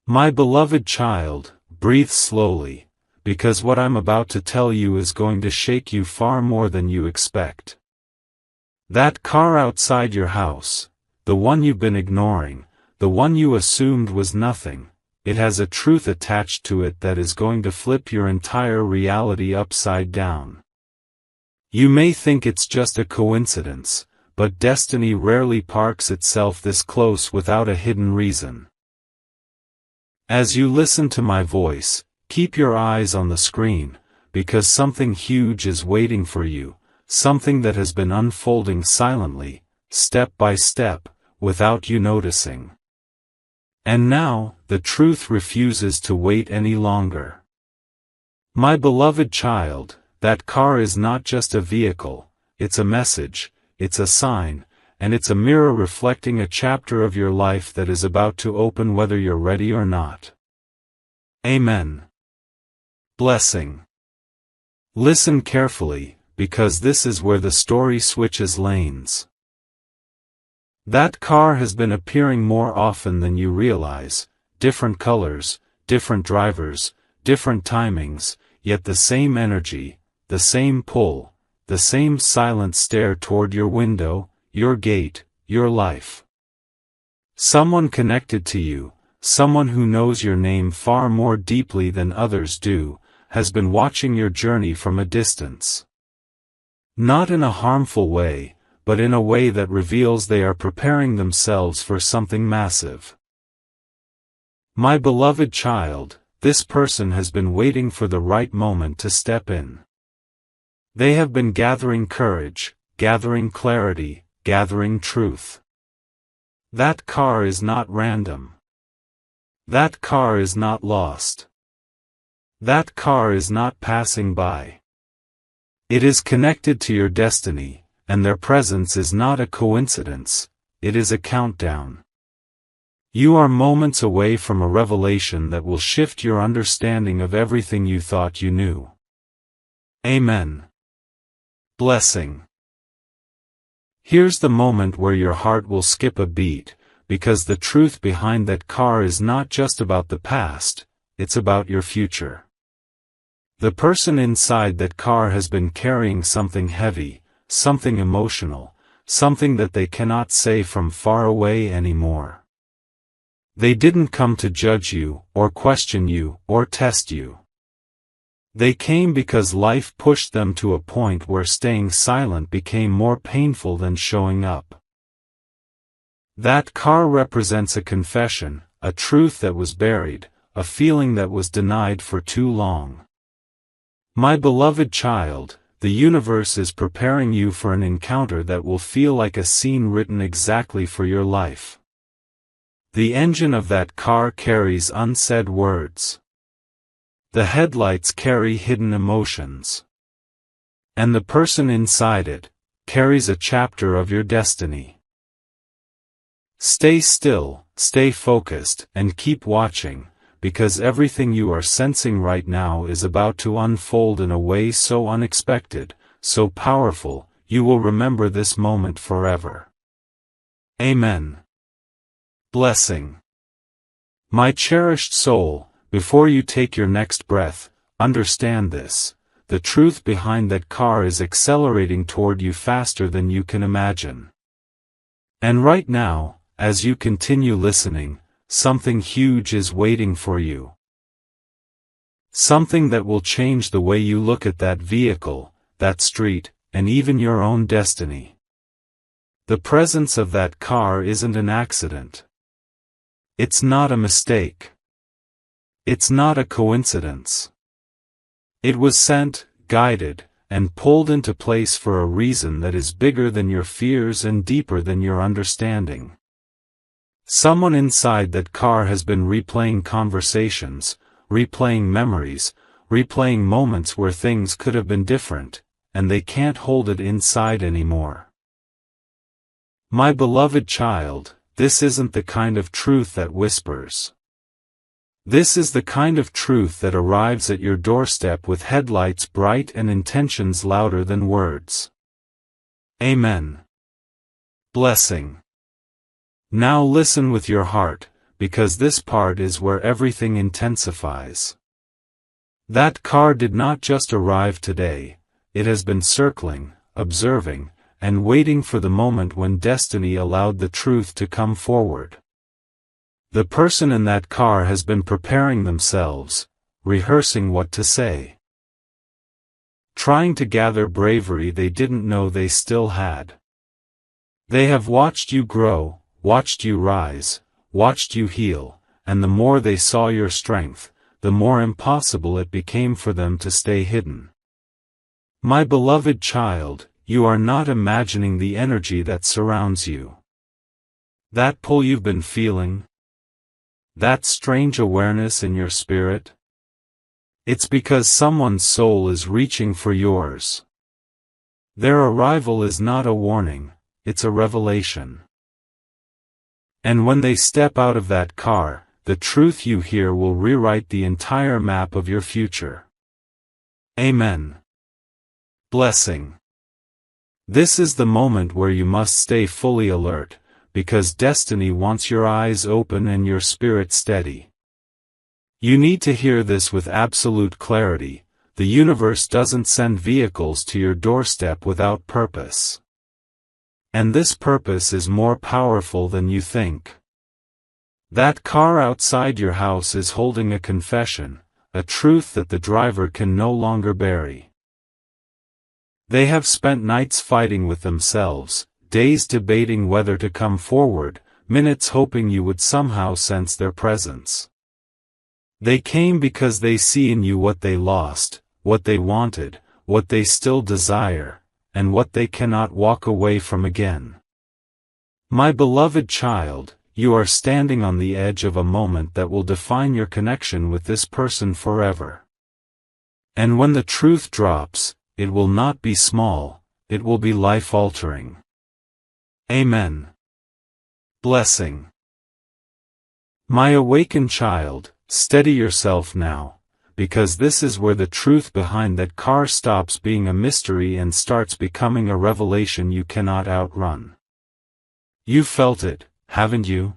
My beloved child, breathe slowly, because what I'm about to tell you is going to shake you far more than you expect. That car outside your house, the one you've been ignoring, the one you assumed was nothing, it has a truth attached to it that is going to flip your entire reality upside down. You may think it's just a coincidence, but destiny rarely parks itself this close without a hidden reason. As you listen to my voice, keep your eyes on the screen, because something huge is waiting for you, something that has been unfolding silently, step by step, without you noticing. And now, the truth refuses to wait any longer. My beloved child, that car is not just a vehicle, it's a message, it's a sign, and it's a mirror reflecting a chapter of your life that is about to open whether you're ready or not. Amen. Blessing. Listen carefully, because this is where the story switches lanes. That car has been appearing more often than you realize, different colors, different drivers, different timings, yet the same energy, the same pull, the same silent stare toward your window, your gate, your life. Someone connected to you, someone who knows your name far more deeply than others do, has been watching your journey from a distance. Not in a harmful way, but in a way that reveals they are preparing themselves for something massive. My beloved child, this person has been waiting for the right moment to step in. They have been gathering courage, gathering clarity, gathering truth. That car is not random. That car is not lost. That car is not passing by. It is connected to your destiny, and their presence is not a coincidence, it is a countdown. You are moments away from a revelation that will shift your understanding of everything you thought you knew. Amen. Blessing. Here's the moment where your heart will skip a beat, because the truth behind that car is not just about the past, it's about your future. The person inside that car has been carrying something heavy, something emotional, something that they cannot say from far away anymore. They didn't come to judge you, or question you, or test you. They came because life pushed them to a point where staying silent became more painful than showing up. That car represents a confession, a truth that was buried, a feeling that was denied for too long. My beloved child, the universe is preparing you for an encounter that will feel like a scene written exactly for your life. The engine of that car carries unsaid words. The headlights carry hidden emotions. And the person inside it carries a chapter of your destiny. Stay still, stay focused, and keep watching, because everything you are sensing right now is about to unfold in a way so unexpected, so powerful, you will remember this moment forever. Amen. Blessing. My cherished soul, before you take your next breath, understand this: the truth behind that car is accelerating toward you faster than you can imagine. And right now, as you continue listening, something huge is waiting for you. Something that will change the way you look at that vehicle, that street, and even your own destiny. The presence of that car isn't an accident. It's not a mistake. It's not a coincidence. It was sent, guided, and pulled into place for a reason that is bigger than your fears and deeper than your understanding. Someone inside that car has been replaying conversations, replaying memories, replaying moments where things could have been different, and they can't hold it inside anymore. My beloved child, this isn't the kind of truth that whispers. This is the kind of truth that arrives at your doorstep with headlights bright and intentions louder than words. Amen. Blessing. Now listen with your heart, because this part is where everything intensifies. That car did not just arrive today, it has been circling, observing, and waiting for the moment when destiny allowed the truth to come forward. The person in that car has been preparing themselves, rehearsing what to say. Trying to gather bravery they didn't know they still had. They have watched you grow, watched you rise, watched you heal, and the more they saw your strength, the more impossible it became for them to stay hidden. My beloved child, you are not imagining the energy that surrounds you. That pull you've been feeling? That strange awareness in your spirit? It's because someone's soul is reaching for yours. Their arrival is not a warning, it's a revelation. And when they step out of that car, the truth you hear will rewrite the entire map of your future. Amen. Blessing. This is the moment where you must stay fully alert, because destiny wants your eyes open and your spirit steady. You need to hear this with absolute clarity. The universe doesn't send vehicles to your doorstep without purpose. And this purpose is more powerful than you think. That car outside your house is holding a confession, a truth that the driver can no longer bury. They have spent nights fighting with themselves, days debating whether to come forward, minutes hoping you would somehow sense their presence. They came because they see in you what they lost, what they wanted, what they still desire, and what they cannot walk away from again. My beloved child, you are standing on the edge of a moment that will define your connection with this person forever. And when the truth drops, it will not be small, it will be life-altering. Amen. Blessing. My awakened child, steady yourself now, because this is where the truth behind that car stops being a mystery and starts becoming a revelation you cannot outrun. You felt it, haven't you?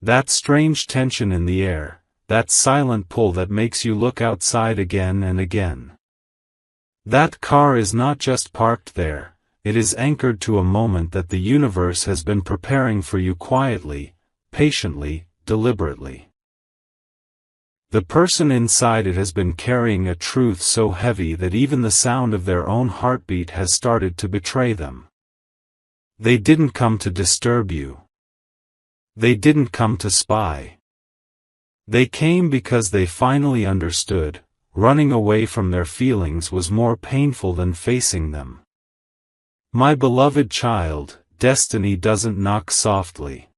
That strange tension in the air, that silent pull that makes you look outside again and again. That car is not just parked there, it is anchored to a moment that the universe has been preparing for you quietly, patiently, deliberately. The person inside it has been carrying a truth so heavy that even the sound of their own heartbeat has started to betray them. They didn't come to disturb you. They didn't come to spy. They came because they finally understood, running away from their feelings was more painful than facing them. My beloved child, destiny doesn't knock softly.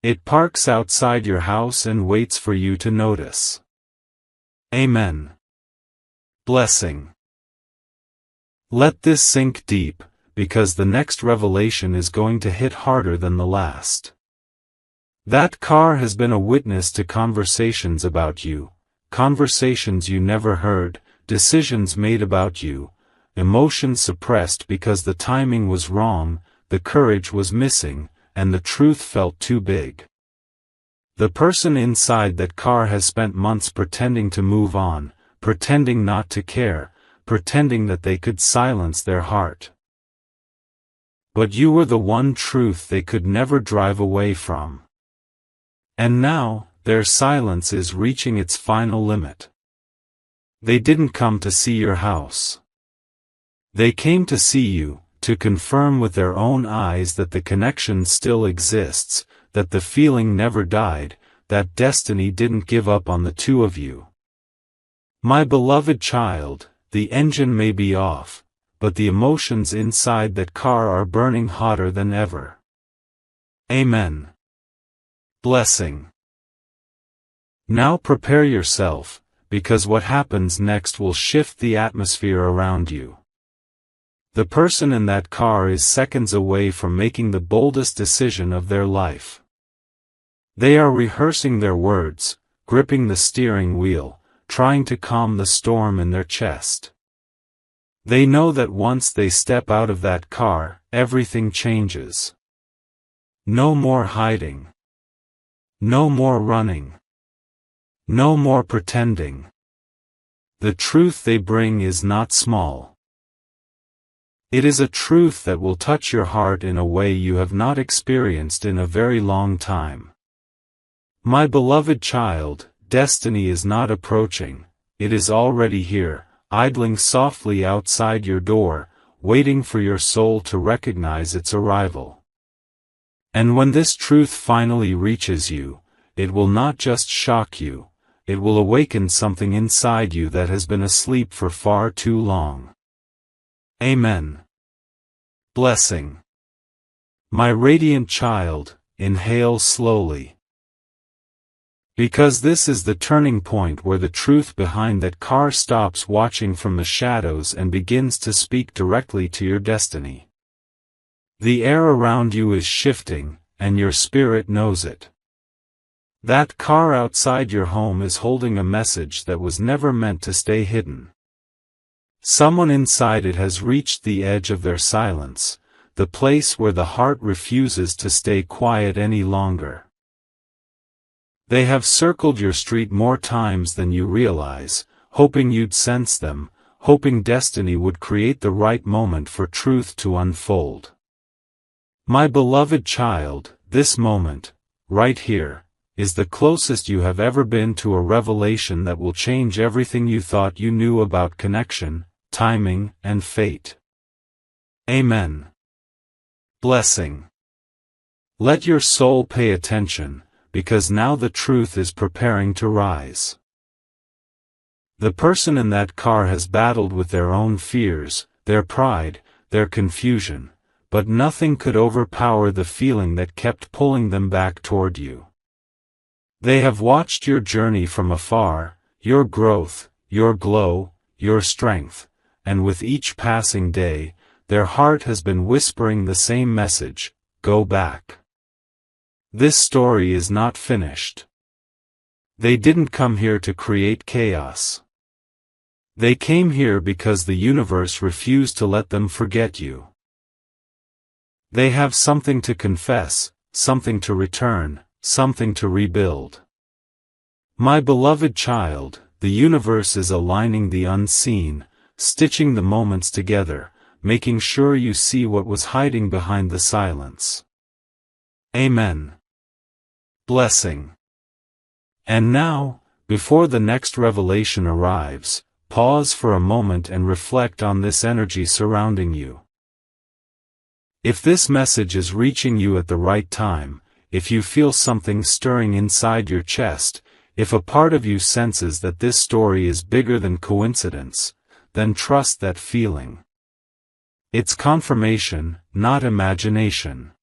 It parks outside your house and waits for you to notice. Amen. Blessing. Let this sink deep, because the next revelation is going to hit harder than the last. That car has been a witness to conversations about you, conversations you never heard, decisions made about you, emotions suppressed because the timing was wrong, the courage was missing, and the truth felt too big. The person inside that car has spent months pretending to move on, pretending not to care, pretending that they could silence their heart. But you were the one truth they could never drive away from. And now, their silence is reaching its final limit. They didn't come to see your house. They came to see you, to confirm with their own eyes that the connection still exists, that the feeling never died, that destiny didn't give up on the two of you. My beloved child, the engine may be off, but the emotions inside that car are burning hotter than ever. Amen. Blessing. Now prepare yourself, because what happens next will shift the atmosphere around you. The person in that car is seconds away from making the boldest decision of their life. They are rehearsing their words, gripping the steering wheel, trying to calm the storm in their chest. They know that once they step out of that car, everything changes. No more hiding. No more running. No more pretending. The truth they bring is not small. It is a truth that will touch your heart in a way you have not experienced in a very long time. My beloved child, destiny is not approaching, it is already here, idling softly outside your door, waiting for your soul to recognize its arrival. And when this truth finally reaches you, it will not just shock you, it will awaken something inside you that has been asleep for far too long. Amen. Blessing. My radiant child, inhale slowly. Because this is the turning point where the truth behind that car stops watching from the shadows and begins to speak directly to your destiny. The air around you is shifting, and your spirit knows it. That car outside your home is holding a message that was never meant to stay hidden. Someone inside it has reached the edge of their silence, the place where the heart refuses to stay quiet any longer. They have circled your street more times than you realize, hoping you'd sense them, hoping destiny would create the right moment for truth to unfold. My beloved child, this moment, right here, is the closest you have ever been to a revelation that will change everything you thought you knew about connection, timing, and fate. Amen. Blessing. Let your soul pay attention, because now the truth is preparing to rise. The person in that car has battled with their own fears, their pride, their confusion, but nothing could overpower the feeling that kept pulling them back toward you. They have watched your journey from afar, your growth, your glow, your strength, and with each passing day, their heart has been whispering the same message: go back. This story is not finished. They didn't come here to create chaos. They came here because the universe refused to let them forget you. They have something to confess, something to return, something to rebuild. My beloved child, the universe is aligning the unseen, stitching the moments together, making sure you see what was hiding behind the silence. Amen. Blessing. And now, before the next revelation arrives, pause for a moment and reflect on this energy surrounding you. If this message is reaching you at the right time, if you feel something stirring inside your chest, if a part of you senses that this story is bigger than coincidence, then trust that feeling. It's confirmation, not imagination.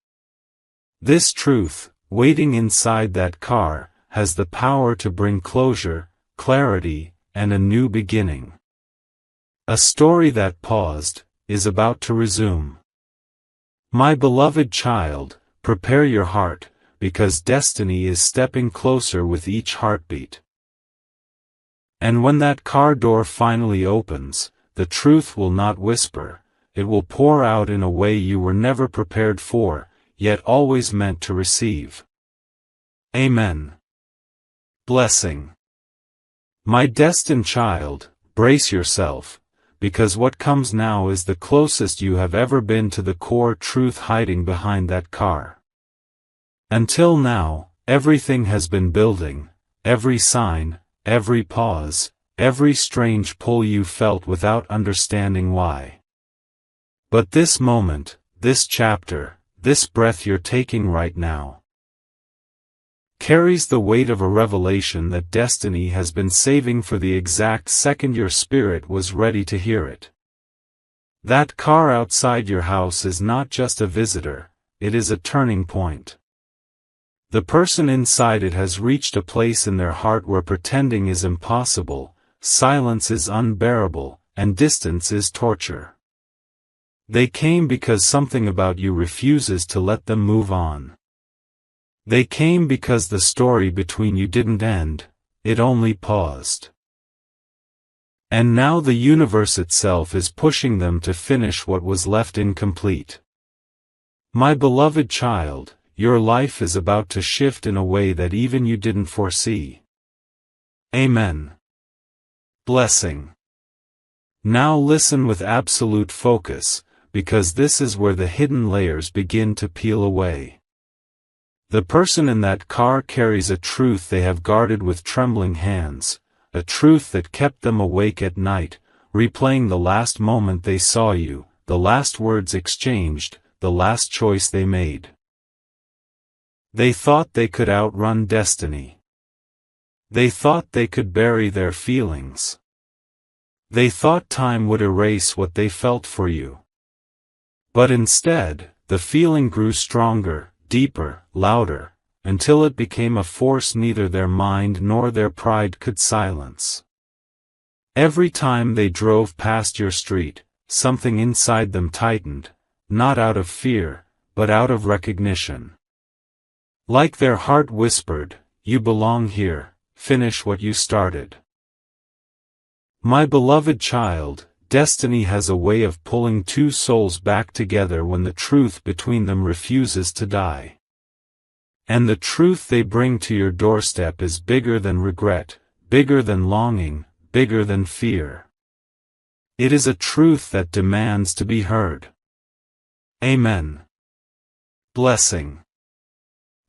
This truth, waiting inside that car, has the power to bring closure, clarity, and a new beginning. A story that paused, is about to resume. My beloved child, prepare your heart, because destiny is stepping closer with each heartbeat. And when that car door finally opens, the truth will not whisper, it will pour out in a way you were never prepared for, yet always meant to receive. Amen. Blessing. My destined child, brace yourself, because what comes now is the closest you have ever been to the core truth hiding behind that car. Until now, everything has been building, every sign, every pause, every strange pull you felt without understanding why. But this moment, this chapter, this breath you're taking right now, carries the weight of a revelation that destiny has been saving for the exact second your spirit was ready to hear it. That car outside your house is not just a visitor, it is a turning point. The person inside it has reached a place in their heart where pretending is impossible, silence is unbearable, and distance is torture. They came because something about you refuses to let them move on. They came because the story between you didn't end, it only paused. And now the universe itself is pushing them to finish what was left incomplete. My beloved child, your life is about to shift in a way that even you didn't foresee. Amen. Blessing. Now listen with absolute focus, because this is where the hidden layers begin to peel away. The person in that car carries a truth they have guarded with trembling hands, a truth that kept them awake at night, replaying the last moment they saw you, the last words exchanged, the last choice they made. They thought they could outrun destiny. They thought they could bury their feelings. They thought time would erase what they felt for you. But instead, the feeling grew stronger, deeper, louder, until it became a force neither their mind nor their pride could silence. Every time they drove past your street, something inside them tightened, not out of fear, but out of recognition. Like their heart whispered, "You belong here, finish what you started." My beloved child, destiny has a way of pulling two souls back together when the truth between them refuses to die. And the truth they bring to your doorstep is bigger than regret, bigger than longing, bigger than fear. It is a truth that demands to be heard. Amen. Blessing.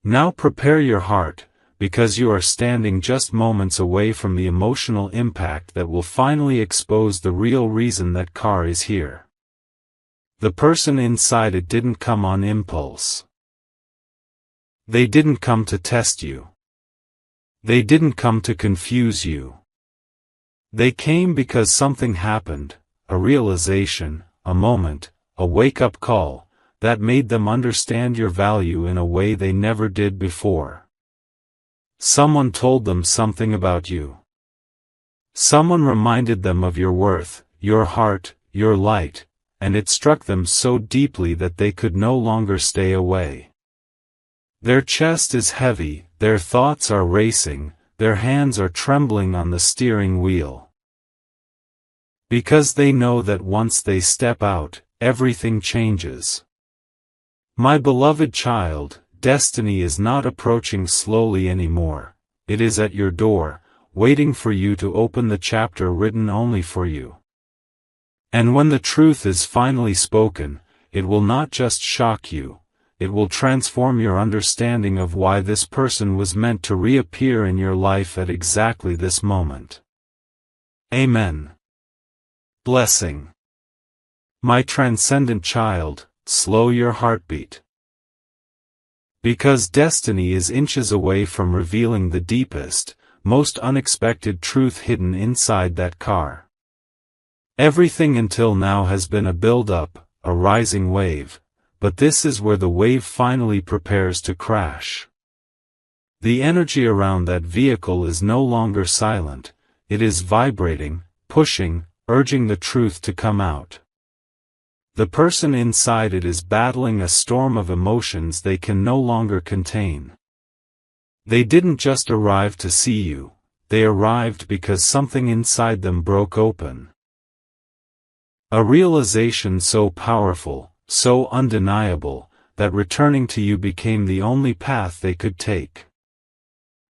Now prepare your heart, because you are standing just moments away from the emotional impact that will finally expose the real reason that car is here. The person inside it didn't come on impulse. They didn't come to test you. They didn't come to confuse you. They came because something happened, a realization, a moment, a wake-up call, that made them understand your value in a way they never did before. Someone told them something about you. Someone reminded them of your worth, your heart, your light, and it struck them so deeply that they could no longer stay away. Their chest is heavy, their thoughts are racing, their hands are trembling on the steering wheel. Because they know that once they step out, everything changes. My beloved child, destiny is not approaching slowly anymore, it is at your door, waiting for you to open the chapter written only for you. And when the truth is finally spoken, it will not just shock you, it will transform your understanding of why this person was meant to reappear in your life at exactly this moment. Amen. Blessing. My transcendent child, slow your heartbeat. Because destiny is inches away from revealing the deepest, most unexpected truth hidden inside that car. Everything until now has been a build-up, a rising wave, but this is where the wave finally prepares to crash. The energy around that vehicle is no longer silent, it is vibrating, pushing, urging the truth to come out. The person inside it is battling a storm of emotions they can no longer contain. They didn't just arrive to see you, they arrived because something inside them broke open. A realization so powerful, so undeniable, that returning to you became the only path they could take.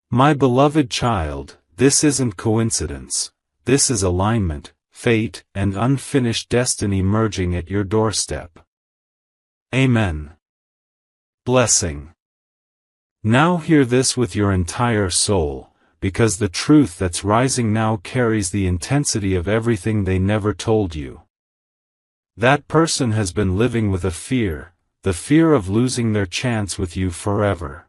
My beloved child, this isn't coincidence, this is alignment, fate, and unfinished destiny merging at your doorstep. Amen. Blessing. Now hear this with your entire soul, because the truth that's rising now carries the intensity of everything they never told you. That person has been living with a fear, the fear of losing their chance with you forever.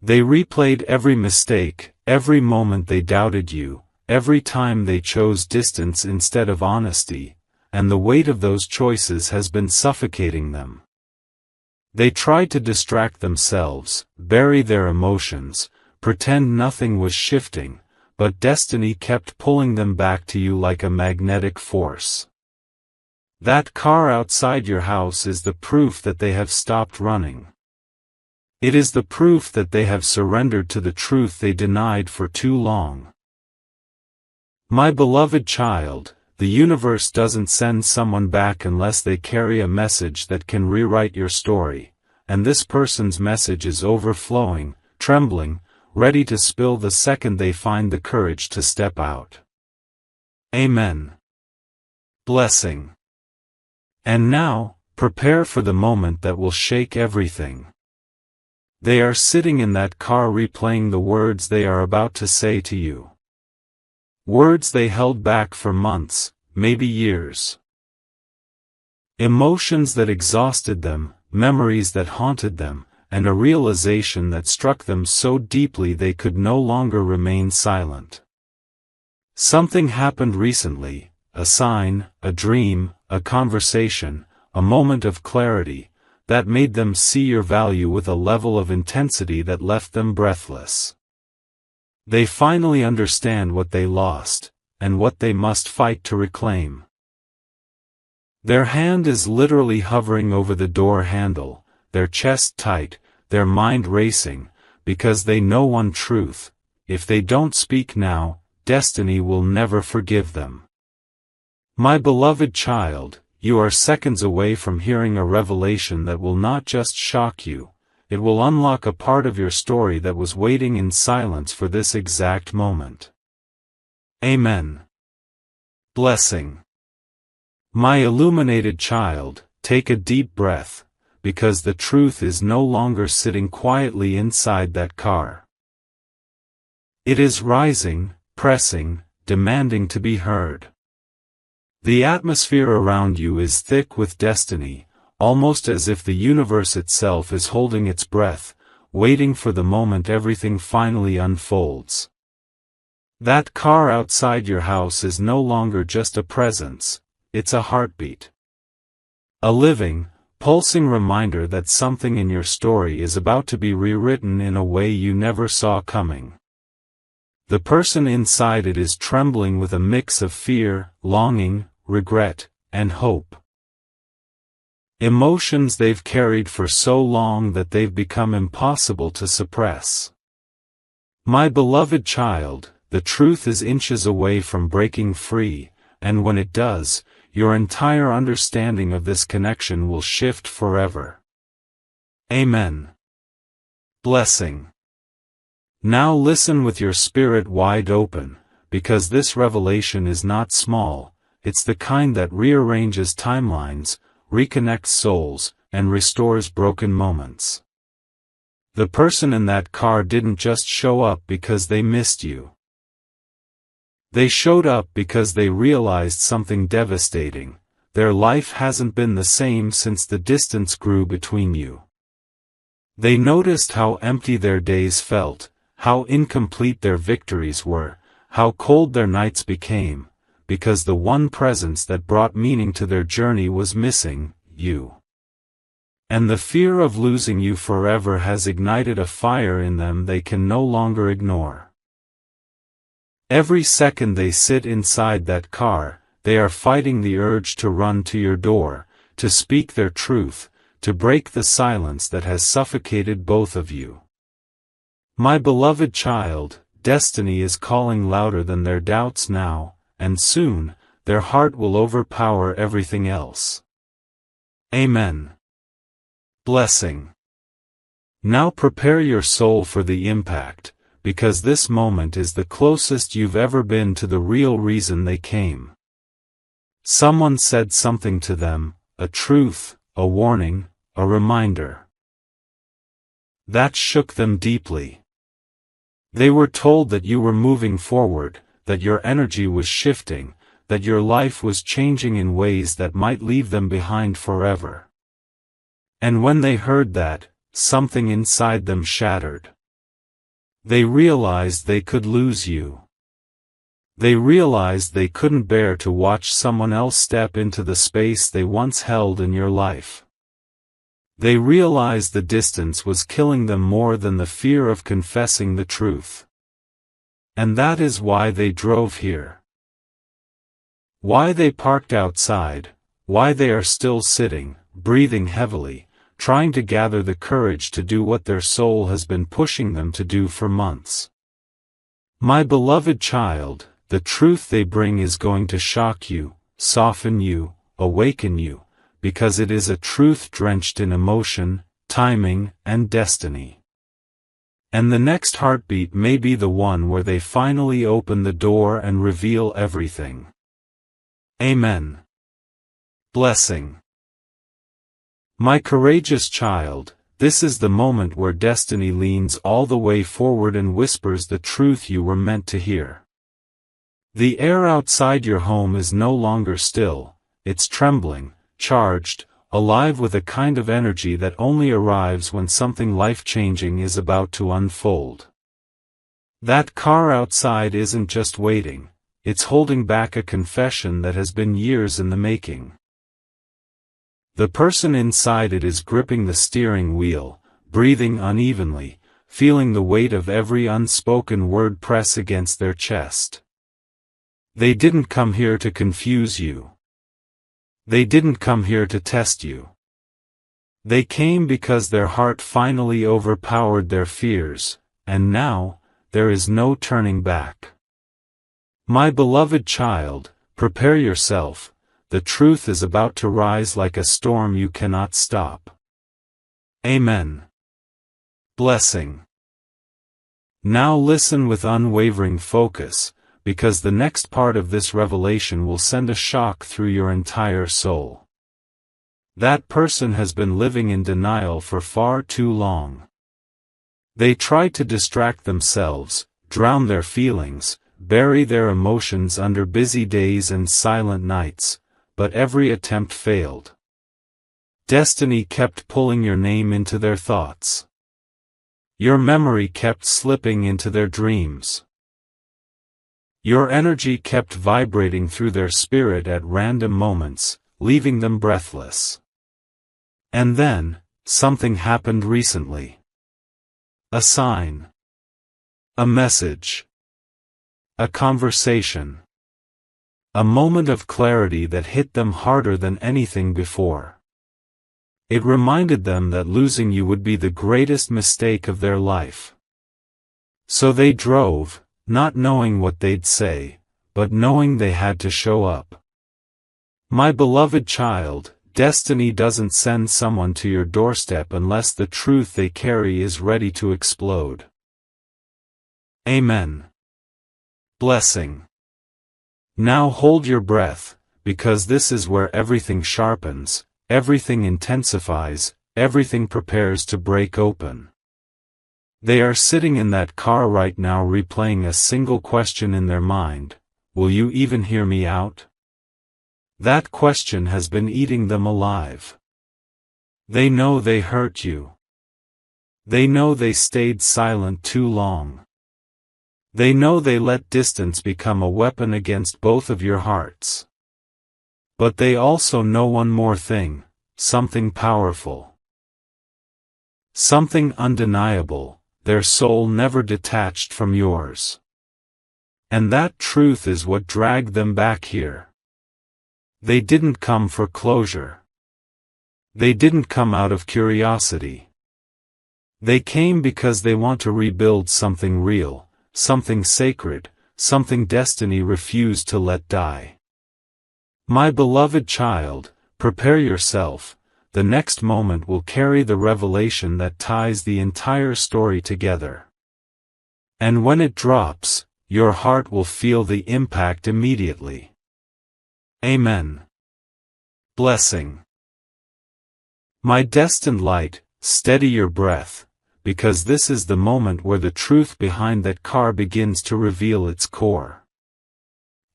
They replayed every mistake, every moment they doubted you, every time they chose distance instead of honesty, and the weight of those choices has been suffocating them. They tried to distract themselves, bury their emotions, pretend nothing was shifting, but destiny kept pulling them back to you like a magnetic force. That car outside your house is the proof that they have stopped running. It is the proof that they have surrendered to the truth they denied for too long. My beloved child, the universe doesn't send someone back unless they carry a message that can rewrite your story, and this person's message is overflowing, trembling, ready to spill the second they find the courage to step out. Amen. Blessing. And now, prepare for the moment that will shake everything. They are sitting in that car replaying the words they are about to say to you. Words they held back for months, maybe years. Emotions that exhausted them, memories that haunted them, and a realization that struck them so deeply they could no longer remain silent. Something happened recently, a sign, a dream, a conversation, a moment of clarity, that made them see your value with a level of intensity that left them breathless. They finally understand what they lost, and what they must fight to reclaim. Their hand is literally hovering over the door handle, their chest tight, their mind racing, because they know one truth: if they don't speak now, destiny will never forgive them. My beloved child, you are seconds away from hearing a revelation that will not just shock you, it will unlock a part of your story that was waiting in silence for this exact moment. Amen. Blessing. My illuminated child, take a deep breath, because the truth is no longer sitting quietly inside that car. It is rising, pressing, demanding to be heard. The atmosphere around you is thick with destiny, almost as if the universe itself is holding its breath, waiting for the moment everything finally unfolds. That car outside your house is no longer just a presence, it's a heartbeat. A living, pulsing reminder that something in your story is about to be rewritten in a way you never saw coming. The person inside it is trembling with a mix of fear, longing, regret, and hope. Emotions they've carried for so long that they've become impossible to suppress. My beloved child, the truth is inches away from breaking free, and when it does, your entire understanding of this connection will shift forever. Amen. Blessing. Now listen with your spirit wide open, because this revelation is not small, it's the kind that rearranges timelines, reconnects souls, and restores broken moments. The person in that car didn't just show up because they missed you. They showed up because they realized something devastating: their life hasn't been the same since the distance grew between you. They noticed how empty their days felt, how incomplete their victories were, how cold their nights became, because the one presence that brought meaning to their journey was missing: you. And the fear of losing you forever has ignited a fire in them they can no longer ignore. Every second they sit inside that car, they are fighting the urge to run to your door, to speak their truth, to break the silence that has suffocated both of you. My beloved child, destiny is calling louder than their doubts now, and soon, their heart will overpower everything else. Amen. Blessing. Now prepare your soul for the impact, because this moment is the closest you've ever been to the real reason they came. Someone said something to them, a truth, a warning, a reminder. That shook them deeply. They were told that you were moving forward, that your energy was shifting, that your life was changing in ways that might leave them behind forever. And when they heard that, something inside them shattered. They realized they could lose you. They realized they couldn't bear to watch someone else step into the space they once held in your life. They realized the distance was killing them more than the fear of confessing the truth. And that is why they drove here. Why they parked outside, why they are still sitting, breathing heavily, trying to gather the courage to do what their soul has been pushing them to do for months. My beloved child, the truth they bring is going to shock you, soften you, awaken you, because it is a truth drenched in emotion, timing, and destiny. And the next heartbeat may be the one where they finally open the door and reveal everything. Amen. Blessing. My courageous child, this is the moment where destiny leans all the way forward and whispers the truth you were meant to hear. The air outside your home is no longer still, it's trembling, charged, alive with a kind of energy that only arrives when something life-changing is about to unfold. That car outside isn't just waiting, it's holding back a confession that has been years in the making. The person inside it is gripping the steering wheel, breathing unevenly, feeling the weight of every unspoken word press against their chest. They didn't come here to confuse you. They didn't come here to test you. They came because their heart finally overpowered their fears, and now, there is no turning back. My beloved child, prepare yourself, the truth is about to rise like a storm you cannot stop. Amen. Blessing. Now listen with unwavering focus, because the next part of this revelation will send a shock through your entire soul. That person has been living in denial for far too long. They try to distract themselves, drown their feelings, bury their emotions under busy days and silent nights, but every attempt failed. Destiny kept pulling your name into their thoughts. Your memory kept slipping into their dreams. Your energy kept vibrating through their spirit at random moments, leaving them breathless. And then, something happened recently. A sign. A message. A conversation. A moment of clarity that hit them harder than anything before. It reminded them that losing you would be the greatest mistake of their life. So they drove, not knowing what they'd say, but knowing they had to show up. My beloved child, destiny doesn't send someone to your doorstep unless the truth they carry is ready to explode. Amen. Blessing. Now hold your breath, because this is where everything sharpens, everything intensifies, everything prepares to break open. They are sitting in that car right now replaying a single question in their mind: will you even hear me out? That question has been eating them alive. They know they hurt you. They know they stayed silent too long. They know they let distance become a weapon against both of your hearts. But they also know one more thing, something powerful. Something undeniable. Their soul never detached from yours. And that truth is what dragged them back here. They didn't come for closure. They didn't come out of curiosity. They came because they want to rebuild something real, something sacred, something destiny refused to let die. My beloved child, prepare yourself. The next moment will carry the revelation that ties the entire story together. And when it drops, your heart will feel the impact immediately. Amen. Blessing. My destined light, steady your breath, because this is the moment where the truth behind that car begins to reveal its core.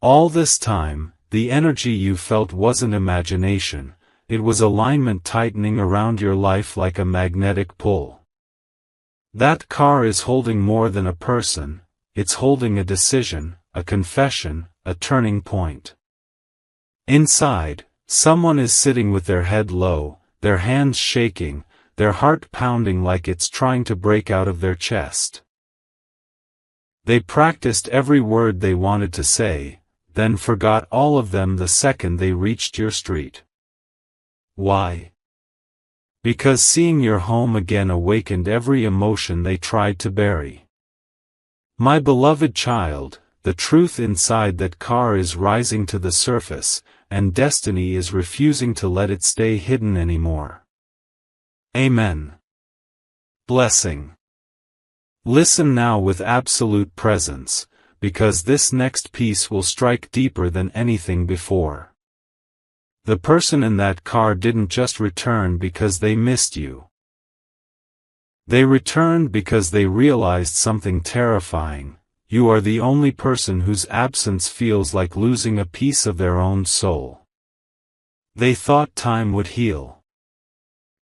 All this time, the energy you felt wasn't imagination. It was alignment tightening around your life like a magnetic pull. That car is holding more than a person, it's holding a decision, a confession, a turning point. Inside, someone is sitting with their head low, their hands shaking, their heart pounding like it's trying to break out of their chest. They practiced every word they wanted to say, then forgot all of them the second they reached your street. Why? Because seeing your home again awakened every emotion they tried to bury. My beloved child, the truth inside that car is rising to the surface, and destiny is refusing to let it stay hidden anymore. Amen. Blessing. Listen now with absolute presence, because this next piece will strike deeper than anything before. The person in that car didn't just return because they missed you. They returned because they realized something terrifying: you are the only person whose absence feels like losing a piece of their own soul. They thought time would heal.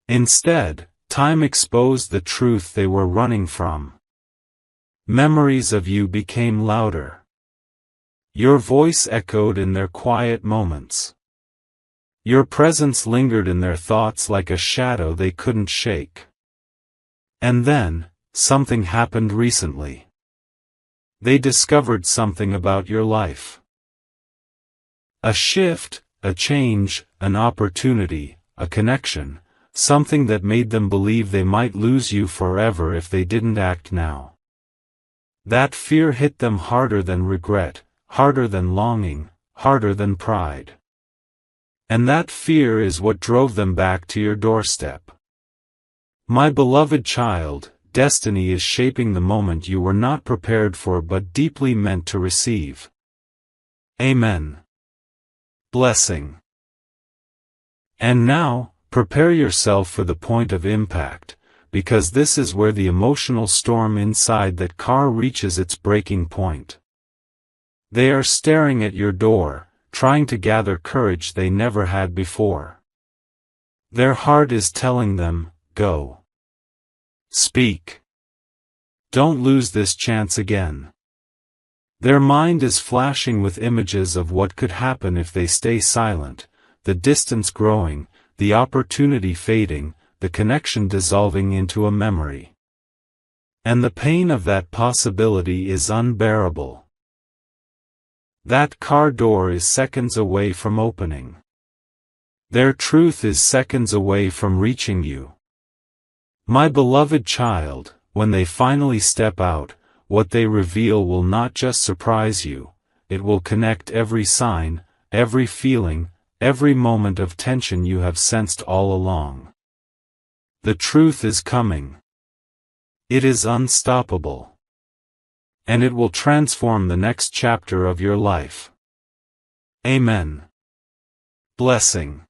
Instead, time exposed the truth they were running from. Memories of you became louder. Your voice echoed in their quiet moments. Your presence lingered in their thoughts like a shadow they couldn't shake. And then, something happened recently. They discovered something about your life. A shift, a change, an opportunity, a connection, something that made them believe they might lose you forever if they didn't act now. That fear hit them harder than regret, harder than longing, harder than pride. And that fear is what drove them back to your doorstep. My beloved child, destiny is shaping the moment you were not prepared for but deeply meant to receive. Amen. Blessing. And now, prepare yourself for the point of impact, because this is where the emotional storm inside that car reaches its breaking point. They are staring at your door, trying to gather courage they never had before. Their heart is telling them, go. Speak. Don't lose this chance again. Their mind is flashing with images of what could happen if they stay silent, the distance growing, the opportunity fading, the connection dissolving into a memory. And the pain of that possibility is unbearable. That car door is seconds away from opening. Their truth is seconds away from reaching you. My beloved child, when they finally step out, what they reveal will not just surprise you, it will connect every sign, every feeling, every moment of tension you have sensed all along. The truth is coming. It is unstoppable. And it will transform the next chapter of your life. Amen. Blessing.